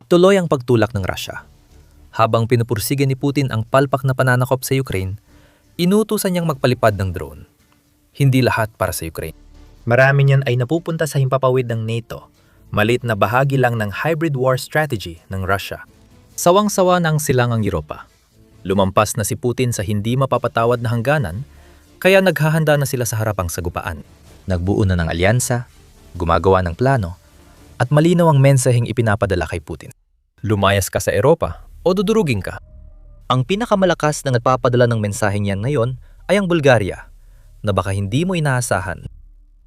Tuloy ang pagtulak ng Russia. Habang pinupursige ni Putin ang palpak na pananakop sa Ukraine, inutusan niyang magpalipad ng drone. Hindi lahat para sa Ukraine. Marami niyan ay napupunta sa himpapawid ng NATO. Malit na bahagi lang ng hybrid war strategy ng Russia. Sawang-sawa na ang silangang Europa. Lumampas na si Putin sa hindi mapapatawad na hangganan, kaya naghahanda na sila sa harapang sagupaan. Nagbuo na ng alyansa, gumagawa ng plano, at malinaw ang mensaheng ipinapadala kay Putin. Lumayas ka sa Europa o dudurugin ka. Ang pinakamalakas na nagpapadala ng mensaheng yan ngayon ay ang Bulgaria, na baka hindi mo inaasahan.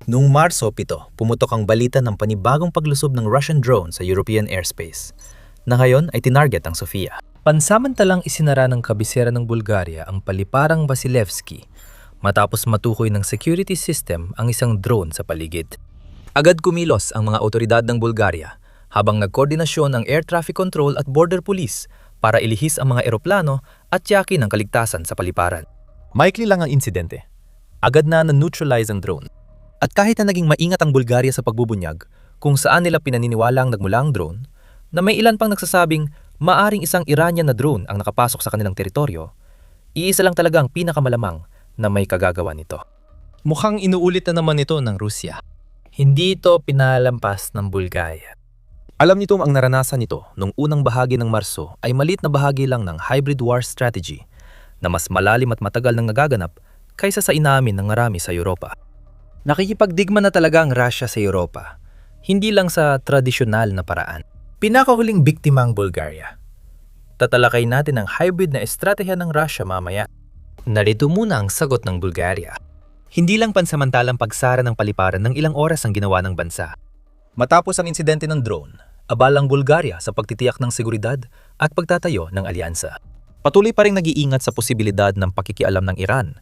Noong Marso 7, pumutok ang balita ng panibagong paglusob ng Russian drone sa European airspace, na ngayon ay tinarget ang Sofia. Pansamantalang isinara ng kabisera ng Bulgaria ang paliparang Vasilevsky matapos matukoy ng security system ang isang drone sa paligid. Agad kumilos ang mga otoridad ng Bulgaria habang nagkoordinasyon ang air traffic control at border police para ilihis ang mga eroplano at tiyakin ang kaligtasan sa paliparan. Maikli lang ang insidente. Agad na na-neutralize ang drone. At kahit na naging maingat ang Bulgaria sa pagbubunyag kung saan nila pinaniniwalang nagmula ang drone, na may ilan pang nagsasabing maaring isang Iranian na drone ang nakapasok sa kanilang teritoryo, iisa lang talaga ang pinakamalamang na may kagagawa nito. Mukhang inuulit na naman ito ng Rusya. Hindi ito pinalampas ng Bulgaria. Alam nito ang naranasan nito nung unang bahagi ng Marso ay maliit na bahagi lang ng hybrid war strategy na mas malalim at matagal nang nagaganap kaysa sa inamin ng marami sa Europa. Nakikipagdigma na talaga ang Russia sa Europa, hindi lang sa tradisyonal na paraan. Pinakahuling biktima ang Bulgaria. Tatalakay natin ang hybrid na estratehiya ng Russia mamaya. Narito muna ang sagot ng Bulgaria. Hindi lang pansamantalang pagsara ng paliparan ng ilang oras ang ginawa ng bansa. Matapos ang insidente ng drone, Abalang Bulgaria sa pagtitiyak ng seguridad at pagtatayo ng alyansa. patuloy pa rin nag-iingat sa posibilidad ng pakikialam ng Iran.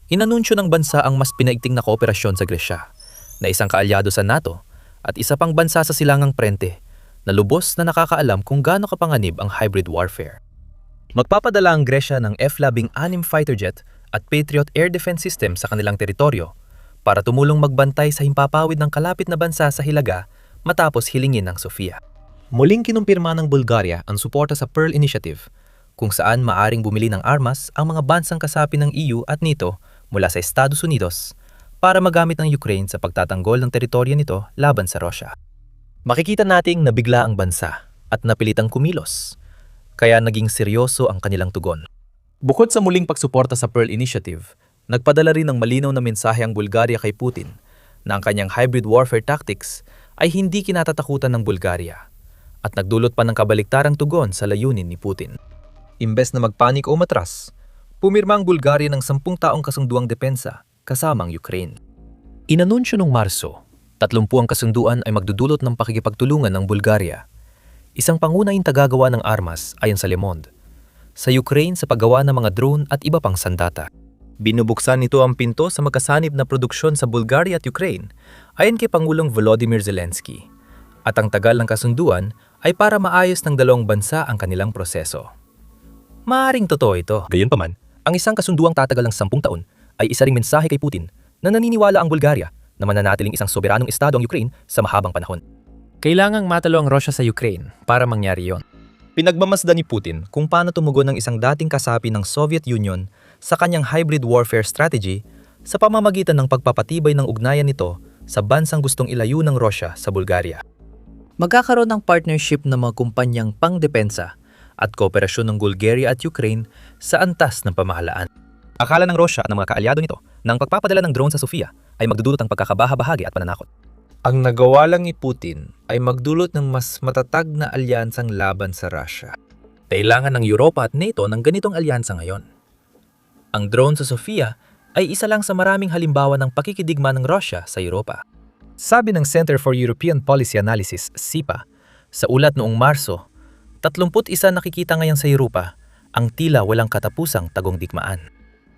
Inanunsyo ng bansa ang mas pinaigting na kooperasyon sa Gresya, na isang kaalyado sa NATO at isa pang bansa sa silangang prente na lubos na nakakaalam kung gaano kapanganib ang hybrid warfare. Magpapadala ang Gresya ng F-16 fighter jet at Patriot air defense system sa kanilang teritoryo para tumulong magbantay sa himpapawid ng kalapit na bansa sa Hilaga matapos hilingin ng Sofia. Muling kinumpirma ng Bulgaria ang suporta sa Pearl Initiative, kung saan maaring bumili ng armas ang mga bansang kasapi ng EU at NATO mula sa Estados Unidos para magamit ng Ukraine sa pagtatanggol ng teritoryo nito laban sa Russia. Makikita nating nabigla ang bansa at napilitang kumilos, kaya naging seryoso ang kanilang tugon. Bukod sa muling pagsuporta sa Pearl Initiative, nagpadala rin ng malinaw na mensahe ang Bulgaria kay Putin na ang kanyang hybrid warfare tactics ay hindi kinatatakutan ng Bulgaria at nagdulot pa ng kabaliktarang tugon sa layunin ni Putin. Imbes na magpanik o matras, pumirma ang Bulgaria ng 10 taong kasunduang depensa kasamang Ukraine. Inanunsyo noong Marso, 30 ang kasunduan ay magdudulot ng pakikipagtulungan ng Bulgaria. Isang pangunahing tagagawa ng armas ayon sa Le Monde, sa Ukraine sa paggawa ng mga drone at iba pang sandata. Binubuksan nito ang pinto sa magkasanib na produksyon sa Bulgaria at Ukraine ayon kay Pangulong Volodymyr Zelensky. At ang tagal ng kasunduan ay para maayos ng dalawang bansa ang kanilang proseso. Maaring totoo ito. Gayunpaman, ang isang kasunduang tatagal ng 10 taon ay isa ring mensahe kay Putin na naniniwala ang Bulgaria na mananatiling isang soberanong estado ang Ukraine sa mahabang panahon. Kailangang matalo ang Russia sa Ukraine para mangyari yon. Pinagmamasdan ni Putin kung paano tumugon ng isang dating kasapi ng Soviet Union sa kanyang hybrid warfare strategy sa pamamagitan ng pagpapatibay ng ugnayan nito sa bansang gustong ilayo ng Russia sa Bulgaria. Magkakaroon ng partnership ng mga kumpanyang pangdepensa at kooperasyon ng Bulgaria at Ukraine sa antas ng pamahalaan. Akala ng Russia at ng mga kaalyado nito na ang pagpapadala ng drone sa Sofia ay magdudulot ng pagkakabaha-bahagi at pananakot. Ang nagawa lang ni Putin ay magdulot ng mas matatag na alyansang laban sa Russia. Kailangan ng Europa at NATO ng ganitong alyansa ngayon. Ang drone sa Sofia ay isa lang sa maraming halimbawa ng pakikidigma ng Russia sa Europa. Sabi ng Center for European Policy Analysis, CIPA, sa ulat noong Marso, 31 nakikita ngayon sa Europa ang tila walang katapusang tagong digmaan.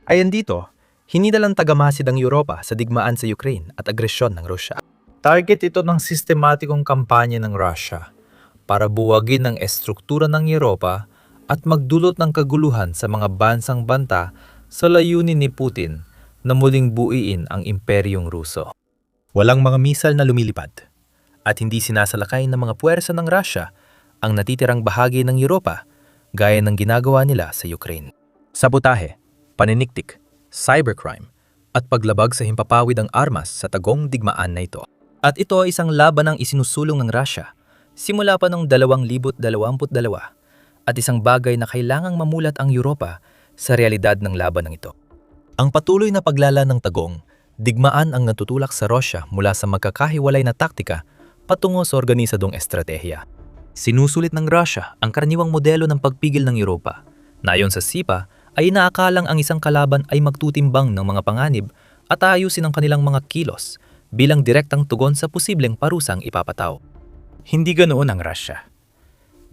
Ayon dito, hinidalang tagamasid ang Europa sa digmaan sa Ukraine at agresyon ng Russia. Target ito ng sistematikong kampanya ng Russia para buwagin ang estruktura ng Europa at magdulot ng kaguluhan sa mga bansang banta sa layunin ni Putin na muling buuin ang imperyong Ruso. Walang mga misal na lumilipad at hindi sinasalakay ng mga puwersa ng Russia ang natitirang bahagi ng Europa gaya ng ginagawa nila sa Ukraine. Sabotahe, paniniktik, cybercrime, at paglabag sa himpapawid ang armas sa tagong digmaan na ito. At ito ay isang laban ang isinusulong ng Russia simula pa noong 2022 at isang bagay na kailangang mamulat ang Europa sa realidad ng laban ng ito. Ang patuloy na paglala ng tagong, digmaan ang natutulak sa Russia mula sa magkakahiwalay na taktika patungo sa organisadong estratehiya. Sinusulit ng Russia ang karaniwang modelo ng pagpigil ng Europa, na ayon sa SIPA ay inaakalang ang isang kalaban ay magtutimbang ng mga panganib at aayusin ang kanilang mga kilos bilang direktang tugon sa posibleng parusang ipapataw. Hindi ganoon ang Russia.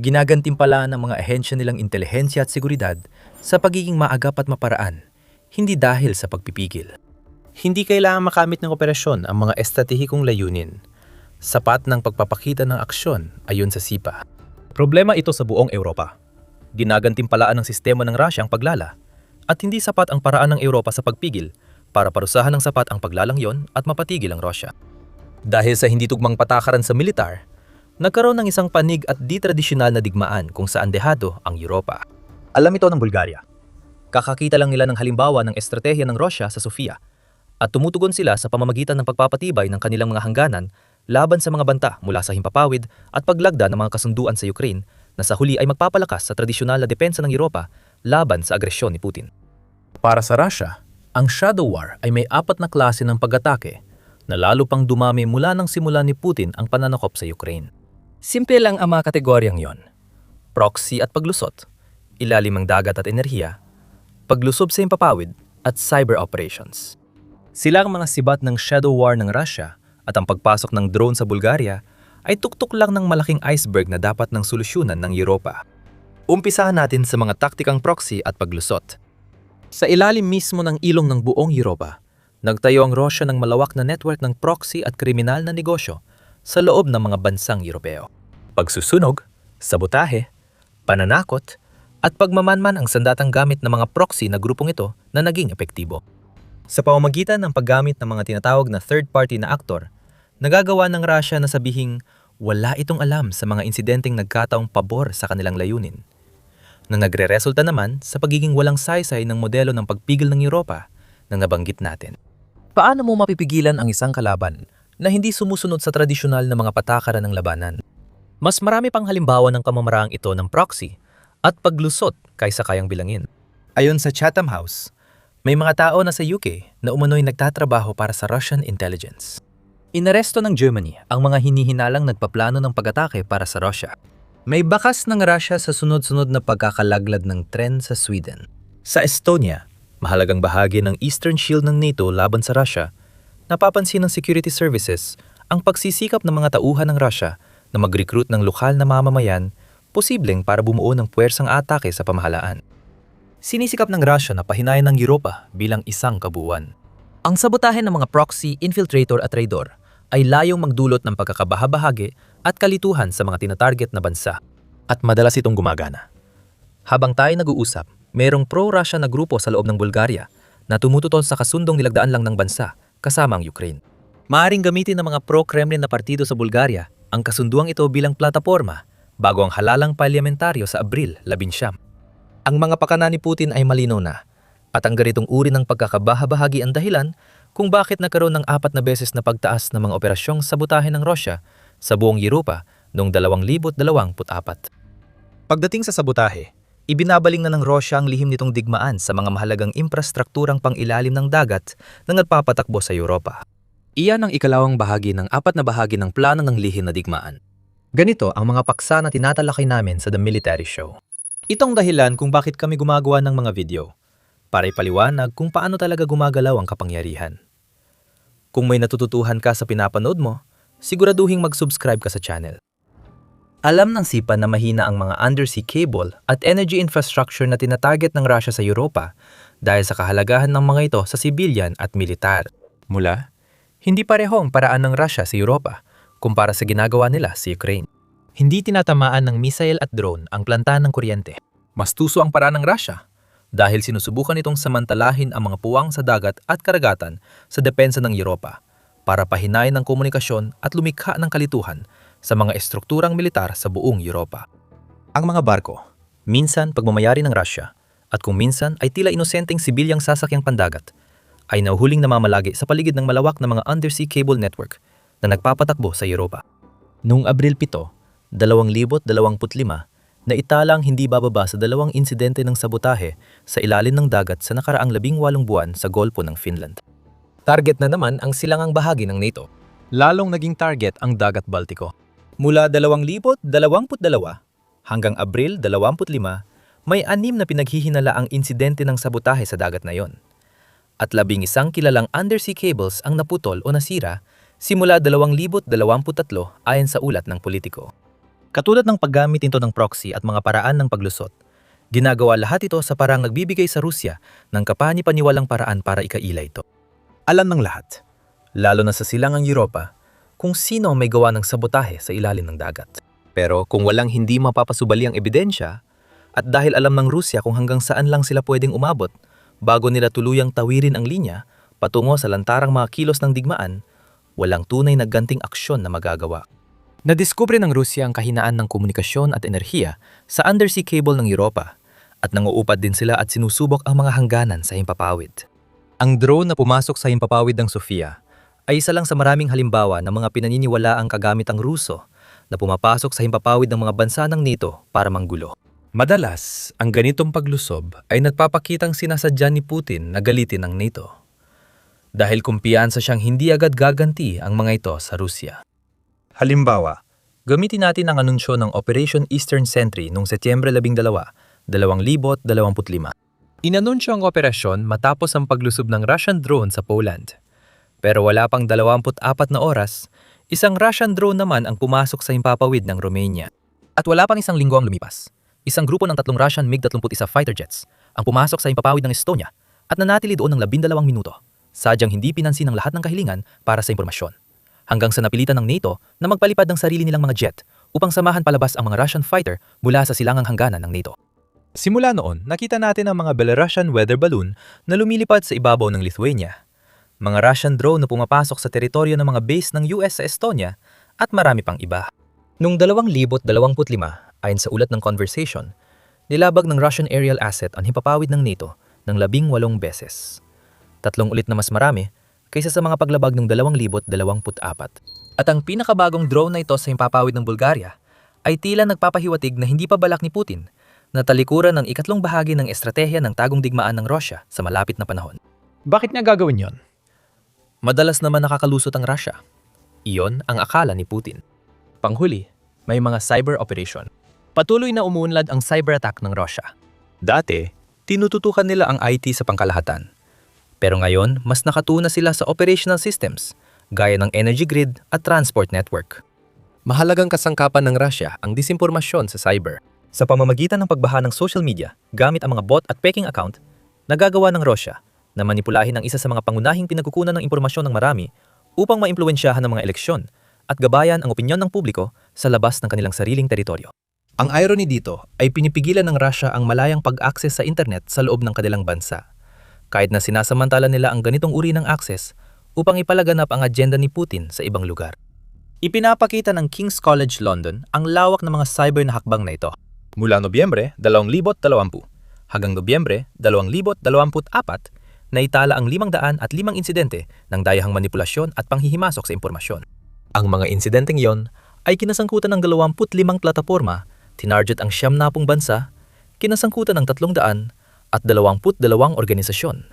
Ginagantimpala ng mga ahensya nilang intelihensya at seguridad sa pagiging maagap at maparaan, hindi dahil sa pagpipigil. Hindi kailangan makamit ng operasyon ang mga estratehikong layunin. Sapat ng pagpapakita ng aksyon ayon sa SIPA. Problema ito sa buong Europa. Ginagantimpalaan ng sistema ng Russia ang paglala at hindi sapat ang paraan ng Europa sa pagpigil para parusahan ng sapat ang paglalang yon at mapatigil ang Russia. Dahil sa hindi tugmang patakaran sa militar, nagkaroon ng isang panig at di-tradisyonal na digmaan kung saan dehado ang Europa. Alam ito ng Bulgaria. Kakakita lang nila ng halimbawa ng estratehiya ng Russia sa Sofia at tumutugon sila sa pamamagitan ng pagpapatibay ng kanilang mga hangganan laban sa mga banta mula sa himpapawid at paglagda ng mga kasunduan sa Ukraine na sa huli ay magpapalakas sa tradisyonal na depensa ng Europa laban sa agresyon ni Putin. Para sa Russia, ang Shadow War ay may 4 na klase ng pag-atake na lalo pang dumami mula nang simula ni Putin ang pananakop sa Ukraine. Simple lang ang mga kategoryang yon. Proxy at paglusot, ilalim ng dagat at enerhiya, paglusob sa himpapawid at cyber operations. Sila ang mga sibat ng Shadow War ng Russia at ang pagpasok ng drone sa Bulgaria ay tuktok lang ng malaking iceberg na dapat ng solusyonan ng Europa. Umpisahan natin sa mga taktikang proxy at paglusot. Sa ilalim mismo ng ilong ng buong Europa, nagtayo ang Russia ng malawak na network ng proxy at kriminal na negosyo sa loob ng mga bansang Europeo. Pagsusunog, sabotahe, pananakot, at pagmamanman ang sandatang gamit ng mga proxy na grupong ito na naging epektibo. Sa pamamagitan ng paggamit ng mga tinatawag na third-party na aktor, nagagawa ng Russia na sabihing wala itong alam sa mga insidenteng nagkataong pabor sa kanilang layunin, na nagre-resulta naman sa pagiging walang saysay ng modelo ng pagpigil ng Europa na nabanggit natin. Paano mo mapipigilan ang isang kalaban na hindi sumusunod sa tradisyonal na mga patakaran ng labanan? Mas marami pang halimbawa ng kamamaraang ito ng proxy at paglusot kaysa kayang bilangin. Ayon sa Chatham House, may mga tao na sa UK na umano'y nagtatrabaho para sa Russian intelligence. Inaresto ng Germany ang mga hinihinalang nagpaplano ng pag-atake para sa Russia. May bakas ng Russia sa sunod-sunod na pagkakalaglad ng tren sa Sweden. Sa Estonia, mahalagang bahagi ng Eastern Shield ng NATO laban sa Russia, napapansin ng security services ang pagsisikap ng mga tauhan ng Russia na mag-recruit ng lokal na mamamayan posibleng para bumuo ng puwersang atake sa pamahalaan. Sinisikap ng Russia na pahinayan ng Europa bilang isang kabuuan. Ang sabotahe ng mga proxy, infiltrator at traidor ay layong magdulot ng pagkakabahabahagi at kalituhan sa mga tinatarget na bansa. At madalas itong gumagana. Habang tayo nag-uusap, mayroong pro-Russia na grupo sa loob ng Bulgaria na tumututol sa kasundong nilagdaan lang ng bansa kasama ang Ukraine. Maaaring gamitin ng mga pro-Kremlin na partido sa Bulgaria ang kasunduang ito bilang plataporma bago ang halalang parlamentaryo sa Abril 11. Ang mga pakana ni Putin ay malinaw na at ang ganitong uri ng pagkakabahabahagi ang dahilan kung bakit nagkaroon ng 4 na beses na pagtaas ng mga operasyong sabotahe ng Russia sa buong Europa noong 2024. Pagdating sa sabotahe, ibinabaling na ng Russia ang lihim nitong digmaan sa mga mahalagang infrastrukturang pang-ilalim ng dagat na nagpapatakbo sa Europa. Iyan ang ikalawang bahagi ng 4 na bahagi ng plano ng lihim na digmaan. Ganito ang mga paksa na tinatalakay namin sa The Military Show. Itong dahilan kung bakit kami gumagawa ng mga video, para ipaliwanag kung paano talaga gumagalaw ang kapangyarihan. Kung may natututuhan ka sa pinapanood mo, siguraduhing mag-subscribe ka sa channel. Alam ng SIPA na mahina ang mga undersea cable at energy infrastructure na tinatarget ng Russia sa Europa dahil sa kahalagahan ng mga ito sa civilian at militar. Mula, hindi pareho ang paraan ng Russia sa Europa kumpara sa ginagawa nila sa Ukraine. Hindi tinatamaan ng missile at drone ang plantahan ng kuryente. Mas tuso ang paraan ng Russia dahil sinusubukan itong samantalahin ang mga puwang sa dagat at karagatan sa depensa ng Europa para pahinayin ang komunikasyon at lumikha ng kalituhan sa mga estrukturang militar sa buong Europa. Ang mga barko, minsan pagmamayari ng Russia at kung minsan ay tila inosenteng sibilyang sasakyang pandagat, ay nahuhuling namamalagi sa paligid ng malawak na mga undersea cable network na nagpapatakbo sa Europa. Noong Abril 7, 2025, na italang hindi bababa sa 2 insidente ng sabotahe sa ilalim ng dagat sa nakaraang 18 buwan sa Golpo ng Finland. Target na naman ang silangang bahagi ng NATO. Lalong naging target ang Dagat Baltiko. Mula 2022 hanggang Abril 25, may 6 na pinaghihinalaang insidente ng sabotahe sa dagat na yon. At 11 kilalang undersea cables ang naputol o nasira simula 2023 ayon sa ulat ng politiko. Katulad ng paggamit nito ng proxy at mga paraan ng paglusot, ginagawa lahat ito sa parang nagbibigay sa Rusya ng kapani-paniwalang paraan para ikaila ito. Alam ng lahat, lalo na sa silangang Europa, kung sino ang may gawa ng sabotahe sa ilalim ng dagat. Pero kung walang hindi mapapasubali ang ebidensya, at dahil alam ng Rusya kung hanggang saan lang sila pwedeng umabot bago nila tuluyang tawirin ang linya patungo sa lantarang mga kilos ng digmaan, walang tunay na ganting aksyon na magagawa. Nadiskubre ng Rusya ang kahinaan ng komunikasyon at enerhiya sa undersea cable ng Europa at nanguupad din sila at sinusubok ang mga hangganan sa himpapawid. Ang drone na pumasok sa himpapawid ng Sofia ay isa lang sa maraming halimbawa ng mga pinaniniwalaang kagamitang Ruso na pumapasok sa himpapawid ng mga bansa ng NATO para manggulo. Madalas, ang ganitong paglusob ay nagpapakitang sinasadya ni Putin na galitin ng NATO. Dahil kumpiyansa siyang hindi agad gaganti ang mga ito sa Rusya. Halimbawa, gamitin natin ang anunsyo ng Operation Eastern Sentry noong Setyembre 12, 2025. Inanunsyo ang operasyon matapos ang paglusob ng Russian drone sa Poland. Pero wala pang 24 na oras, isang Russian drone naman ang pumasok sa himpapawid ng Romania. At wala pang isang linggo ang lumipas. Isang grupo ng 3 Russian MiG-31 fighter jets ang pumasok sa himpapawid ng Estonia at nanatili doon ng 12 minuto. Sadyang hindi pinansin ang lahat ng kahilingan para sa impormasyon. Hanggang sa napilitan ng NATO na magpalipad ng sarili nilang mga jet upang samahan palabas ang mga Russian fighter mula sa silangang hangganan ng NATO. Simula noon, nakita natin ang mga Belarusian weather balloon na lumilipad sa ibabaw ng Lithuania, mga Russian drone na pumapasok sa teritoryo ng mga base ng US sa Estonia at marami pang iba. Noong 2025, ayon sa ulat ng Conversation, nilabag ng Russian aerial asset ang himpapawid ng NATO ng 18 beses. 3 ulit na mas marami kaysa sa mga paglabag noong 2024. At ang pinakabagong drone na ito sa himpapawid ng Bulgaria ay tila nagpapahiwatig na hindi pa balak ni Putin na talikuran ng ikatlong bahagi ng estratehiya ng tagong digmaan ng Russia sa malapit na panahon. Bakit niya gagawin yon? Madalas naman nakakalusot ang Russia. Iyon ang akala ni Putin. Panghuli, may mga cyber operation. Patuloy na umuunlad ang cyber attack ng Russia. Dati, tinututukan nila ang IT sa pangkalahatan. Pero ngayon, mas nakatuna sila sa operational systems, gaya ng energy grid at transport network. Mahalagang kasangkapan ng Russia ang disinformasyon sa cyber. Sa pamamagitan ng pagbaha ng social media gamit ang mga bot at peking account, nagagawa ng Russia na manipulahin ang isa sa mga pangunahing pinagkukunan ng impormasyon ng marami upang maimpluwensyahan ng mga eleksyon at gabayan ang opinyon ng publiko sa labas ng kanilang sariling teritoryo. Ang irony dito ay pinipigilan ng Russia ang malayang pag-access sa internet sa loob ng kanilang bansa. Kahit na sinasamantala nila ang ganitong uri ng access upang ipalaganap ang agenda ni Putin sa ibang lugar. Ipinapakita ng King's College London ang lawak ng mga cyber na hakbang na ito. Mula Nobyembre 2020 hanggang Nobyembre 2024, naitala ang 505 insidente ng dayahang manipulasyon at panghihimasok sa impormasyon. Ang mga insidenteng iyon ay kinasangkutan ng 25 plataporma, tinarget ang 70 bansa, kinasangkutan ng 300 at 22 organisasyon.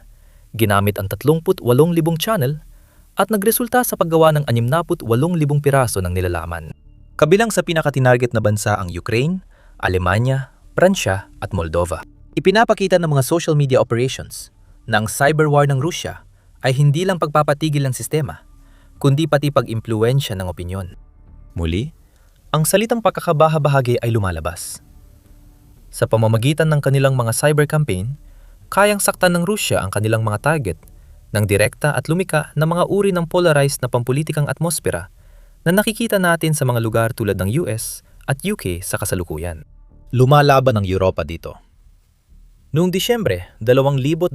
Ginamit ang 38,000 channel at nagresulta sa paggawa ng 68,000 piraso ng nilalaman. Kabilang sa pinakatinarget na bansa ang Ukraine, Alemanya, Pransya at Moldova. Ipinapakita ng mga social media operations na ang cyberwar ng Rusya ay hindi lang pagpapatigil ng sistema, kundi pati pag-impluwensya ng opinyon. Muli, ang salitang pagkakabaha-bahagi ay lumalabas. Sa pamamagitan ng kanilang mga cyber campaign, kayang saktan ng Rusya ang kanilang mga target ng direkta at lumika na mga uri ng polarized na pampulitikang atmosfera na nakikita natin sa mga lugar tulad ng US at UK sa kasalukuyan. Lumalaban ang Europa dito. Noong Disyembre 2025,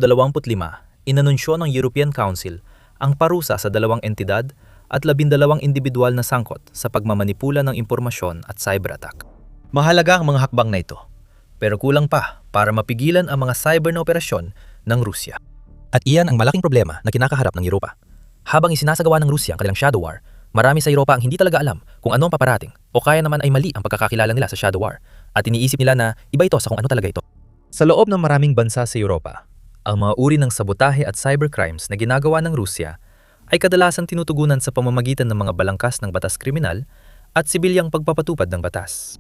inanunsyo ng European Council ang parusa sa 2 entidad at 12 individual na sangkot sa pagmamanipula ng impormasyon at cyber attack. Mahalaga ang mga hakbang na ito, pero kulang pa para mapigilan ang mga cyber na operasyon ng Rusya. At iyan ang malaking problema na kinakaharap ng Europa. Habang isinasagawa ng Rusya ang kanilang shadow war, marami sa Europa ang hindi talaga alam kung ano ang paparating o kaya naman ay mali ang pagkakakilala nila sa shadow war at iniisip nila na iba ito sa kung ano talaga ito. Sa loob ng maraming bansa sa Europa, ang mga uri ng sabotahe at cybercrimes na ginagawa ng Rusya ay kadalasang tinutugunan sa pamamagitan ng mga balangkas ng batas kriminal at sibilyang pagpapatupad ng batas.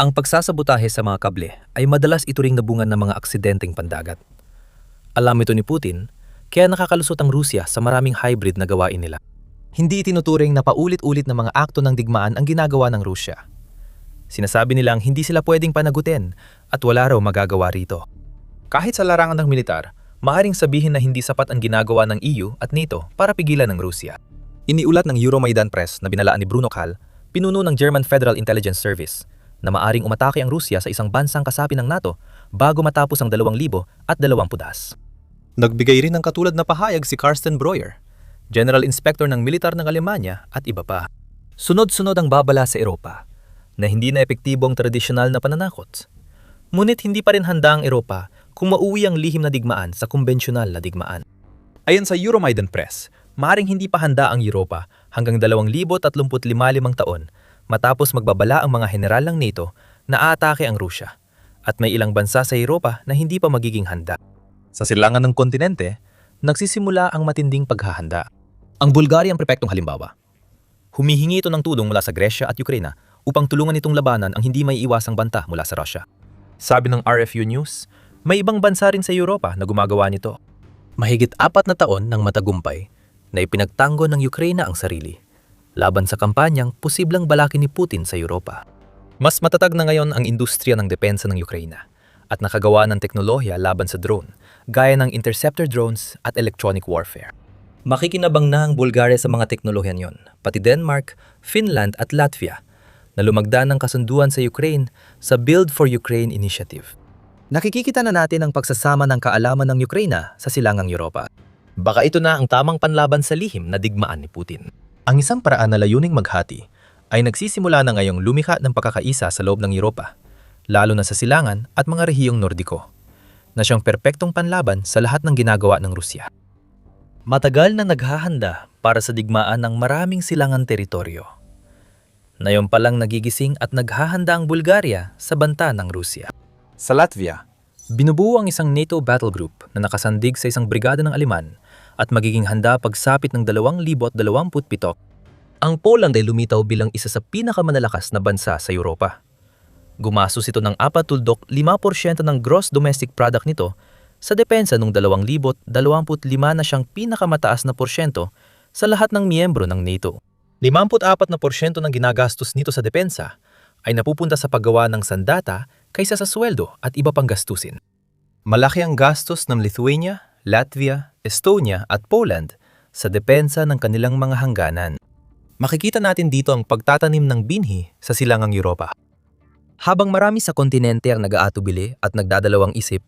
Ang pagsasabotahe sa mga kable ay madalas ito ring nabungan ng mga aksidenteng pandagat. Alam ito ni Putin, kaya nakakalusot ang Rusya sa maraming hybrid na gawain nila. Hindi itinuturing na paulit-ulit na mga akto ng digmaan ang ginagawa ng Rusya. Sinasabi nilang hindi sila pwedeng panagutin at wala raw magagawa rito. Kahit sa larangan ng militar, maaaring sabihin na hindi sapat ang ginagawa ng EU at NATO para pigilan ng Rusya. Iniulat ng Euromaidan Press na binalaan ni Bruno Kahl, pinuno ng German Federal Intelligence Service, na maaring umatake ang Rusya sa isang bansang kasapi ng NATO bago matapos ang 2020. Nagbigay rin ng katulad na pahayag si Carsten Breuer, General Inspector ng Militar ng Alemanya at iba pa. Sunod-sunod ang babala sa Europa na hindi na epektibo ang tradisyonal na pananakot. Ngunit hindi pa rin handa ang Europa kung mauwi ang lihim na digmaan sa kumbensyonal na digmaan. Ayon sa Euromaidan Press, maaring hindi pa handa ang Europa hanggang 2035 taon matapos magbabala ang mga general ng NATO na aatake ang Rusya at may ilang bansa sa Europa na hindi pa magiging handa. Sa silangan ng kontinente, nagsisimula ang matinding paghahanda. Ang Bulgaria ang perpektong halimbawa. Humihingi ito ng tulong mula sa Gresya at Ukraine upang tulungan itong labanan ang hindi may iwasang banta mula sa Rusya. Sabi ng RFU News, may ibang bansa rin sa Europa na gumagawa nito. Mahigit 4 na taon ng matagumpay na ipinagtanggol ng Ukraine ang sarili laban sa kampanyang posibleng balakin ni Putin sa Europa. Mas matatag na ngayon ang industriya ng depensa ng Ukraine at nakagawa ng teknolohiya laban sa drone gaya ng interceptor drones at electronic warfare. Makikinabang na ang Bulgaria sa mga teknolohiyan yon, pati Denmark, Finland at Latvia na lumagda ng kasunduan sa Ukraine sa Build for Ukraine Initiative. Nakikita na natin ang pagsasama ng kaalaman ng Ukraine sa silangang Europa. Baka ito na ang tamang panlaban sa lihim na digmaan ni Putin. Ang isang paraan na layuning maghati ay nagsisimula na ngayong lumikha ng pagkakaisa sa loob ng Europa, lalo na sa silangan at mga rehiyong Nordiko, na siyang perpektong panlaban sa lahat ng ginagawa ng Rusya. Matagal na naghahanda para sa digmaan ng maraming silangan teritoryo. Ngayon pa lang nagigising at naghahanda ang Bulgaria sa banta ng Rusya. Sa Latvia, binubuo ang isang NATO battle group na nakasandig sa isang brigada ng Aleman at magiging handa pagsapit ng 2027. Ang Poland ay lumitaw bilang isa sa pinakamalalakas na bansa sa Europa. Gumastos ito ng 4.5% ng gross domestic product nito sa depensa noong 2025 na siyang pinakamataas na porsyento sa lahat ng miyembro ng NATO. 54% ng ginagastos nito sa depensa ay napupunta sa paggawa ng sandata kaysa sa sweldo at iba pang gastusin. Malaki ang gastos ng Lithuania, Latvia, Estonia at Poland sa depensa ng kanilang mga hangganan. Makikita natin dito ang pagtatanim ng binhi sa silangang Europa. Habang marami sa kontinente ang nag-aatubili at nagdadalawang isip,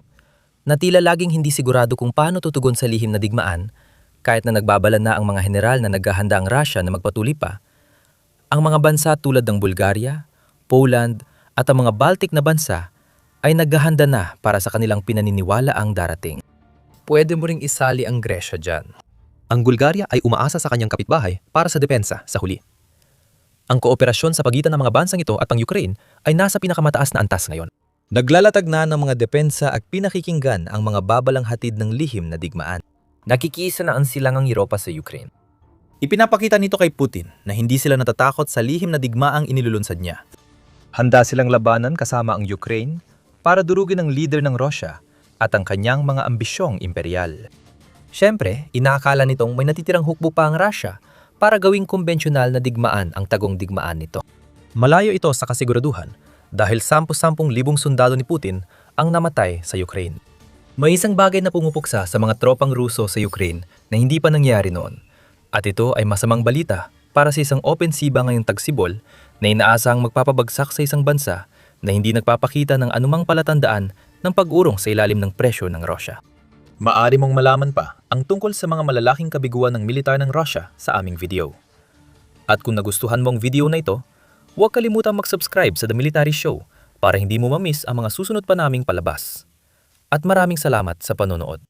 na tila laging hindi sigurado kung paano tutugon sa lihim na digmaan, kahit na nagbabala na ang mga general na naghahanda ang Russia na magpatuloy pa, ang mga bansa tulad ng Bulgaria, Poland at ang mga Baltic na bansa ay naghahanda na para sa kanilang pinaniniwala ang darating. Pwede mo ring isali ang Gresya dyan. Ang Bulgaria ay umaasa sa kanyang kapitbahay para sa depensa sa huli. Ang kooperasyon sa pagitan ng mga bansang ito at ang Ukraine ay nasa pinakamataas na antas ngayon. Naglalatag na ng mga depensa at pinakikinggan ang mga babalang hatid ng lihim na digmaan. Nakikisa na ang silangang Europa sa Ukraine. Ipinapakita nito kay Putin na hindi sila natatakot sa lihim na digmaang inilulunsad niya. Handa silang labanan kasama ang Ukraine para durugin ang leader ng Russia at ang kanyang mga ambisyong imperial. Siyempre, inaakala nitong may natitirang hukbo pa ang Russia para gawing kumbensyonal na digmaan ang tagong digmaan nito. Malayo ito sa kasiguraduhan dahil 10,000 sundalo ni Putin ang namatay sa Ukraine. May isang bagay na pumupuksa sa mga tropang Ruso sa Ukraine na hindi pa nangyari noon. At ito ay masamang balita para sa isang opensiba ngayong tagsibol na inaasahang magpapabagsak sa isang bansa na hindi nagpapakita ng anumang palatandaan ng pag-urong sa ilalim ng presyo ng Russia. Maaari mong malaman pa ang tungkol sa mga malalaking kabiguan ng militar ng Russia sa aming video. At kung nagustuhan mo ang video na ito, huwag kalimutang mag-subscribe sa The Military Show para hindi mo mamiss ang mga susunod pa naming palabas. At maraming salamat sa panonood.